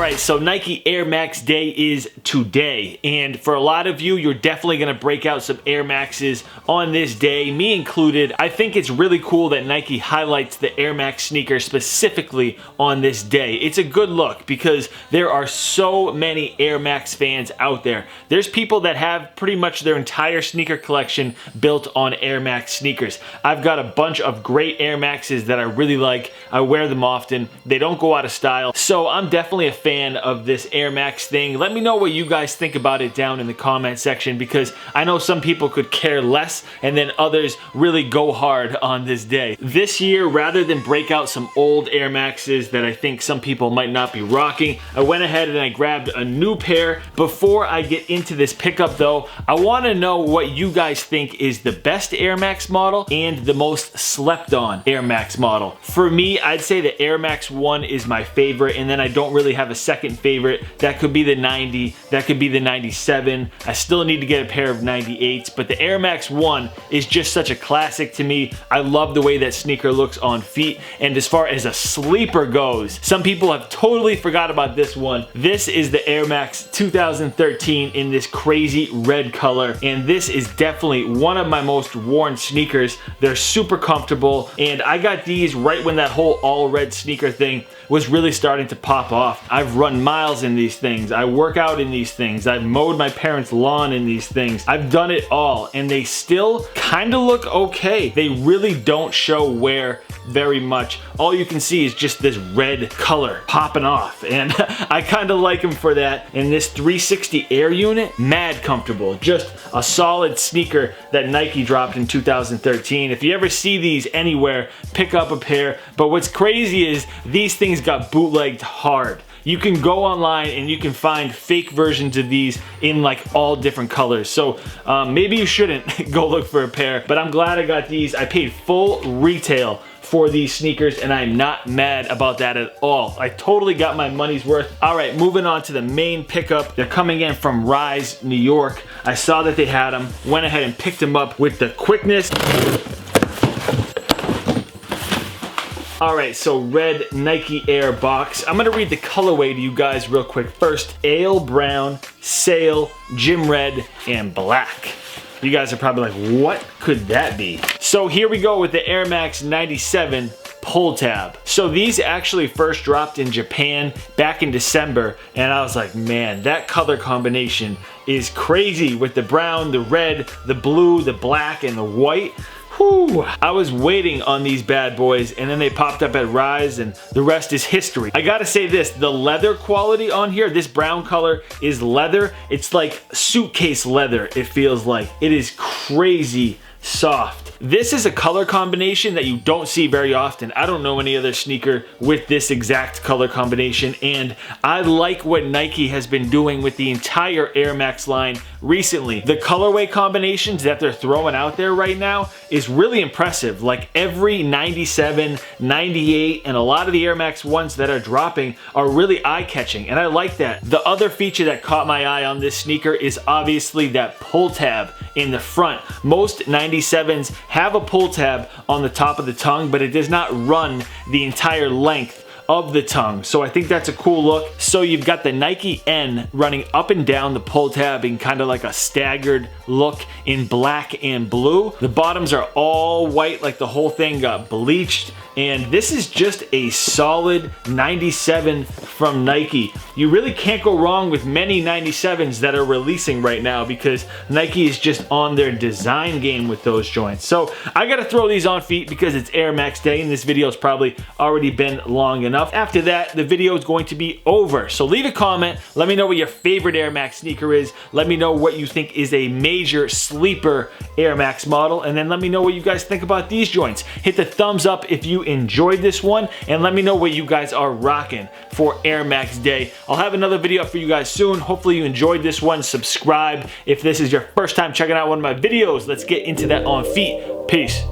Alright, so Nike Air Max Day is today, and for a lot of you, you're definitely going to break out some Air Maxes on this day, me included. I think it's really cool that Nike highlights the Air Max sneaker specifically on this day. It's a good look because there are so many Air Max fans out there. There's people that have pretty much their entire sneaker collection built on Air Max sneakers. I've got a bunch of great Air Maxes that I really like. I wear them often. They don't go out of style, so I'm definitely a fan of this Air Max thing. Let me know what you guys think about it down in the comment section, because I know some people could care less and then others really go hard on this day. This year, rather than break out some old Air Maxes that I think some people might not be rocking, I went ahead and I grabbed a new pair. Before I get into this pickup though, I want to know what you guys think is the best Air Max model and the most slept on Air Max model. For me, I'd say the Air Max 1 is my favorite, and then I don't really have a second favorite. That could be the 90, that could be the 97. I still need to get a pair of 98s, but the Air Max 1 is just such a classic to me. I love the way that sneaker looks on feet, and as far as a sleeper goes, some people have totally forgot about this one. This is the Air Max 2013 in this crazy red color, and this is definitely one of my most worn sneakers. They're super comfortable, and I got these right when that whole all red sneaker thing was really starting to pop off. I've run miles in these things. I work out in these things. I've mowed my parents' lawn in these things. I've done it all, and they still kind of look okay. They really don't show wear very much. All you can see is just this red color popping off, and I kind of like them for that. And this 360 Air unit, mad comfortable. Just a solid sneaker that Nike dropped in 2013. If you ever see these anywhere, pick up a pair. But what's crazy is these things got bootlegged hard. You can go online and you can find fake versions of these in like all different colors. So maybe you shouldn't go look for a pair, but I'm glad I got these. I paid full retail for these sneakers, and I'm not mad about that at all. I totally got my money's worth. All right, moving on to the main pickup. They're coming in from Rise, New York. I saw that they had them, went ahead and picked them up with the quickness. Alright, so red Nike Air box. I'm gonna read the colorway to you guys real quick. First, ale brown, sail, gym red, and black. You guys are probably like, what could that be? So here we go with the Air Max 97 pull tab. So these actually first dropped in Japan back in December, and I was like, man, that color combination is crazy with the brown, the red, the blue, the black, and the white. Whew. I was waiting on these bad boys, and then they popped up at Rise, and the rest is history. I gotta say this, the leather quality on here, this brown color is leather. It's like suitcase leather, it feels like. It is crazy soft. This is a color combination that you don't see very often. I don't know any other sneaker with this exact color combination, and I like what Nike has been doing with the entire Air Max line recently. The colorway combinations that they're throwing out there right now is really impressive. Like every 97, 98, and a lot of the Air Max ones that are dropping are really eye-catching, and I like that. The other feature that caught my eye on this sneaker is obviously that pull tab in the front. Most 97s have a pull tab on the top of the tongue, but it does not run the entire length of the tongue. So I think that's a cool look. So you've got the Nike N running up and down the pull tab in kind of like a staggered look in black and blue. The bottoms are all white, like the whole thing got bleached. And this is just a solid 97 from Nike. You really can't go wrong with many 97s that are releasing right now, because Nike is just on their design game with those joints. So I gotta throw these on feet because it's Air Max Day, and this video's probably already been long enough. After that, the video is going to be over. So leave a comment, let me know what your favorite Air Max sneaker is, let me know what you think is a major sleeper Air Max model, and then let me know what you guys think about these joints. Hit the thumbs up if you enjoyed this one, and let me know what you guys are rocking for Air Max Day. I'll have another video up for you guys soon. Hopefully you enjoyed this one. Subscribe if this is your first time checking out one of my videos. Let's get into that on feet. Peace.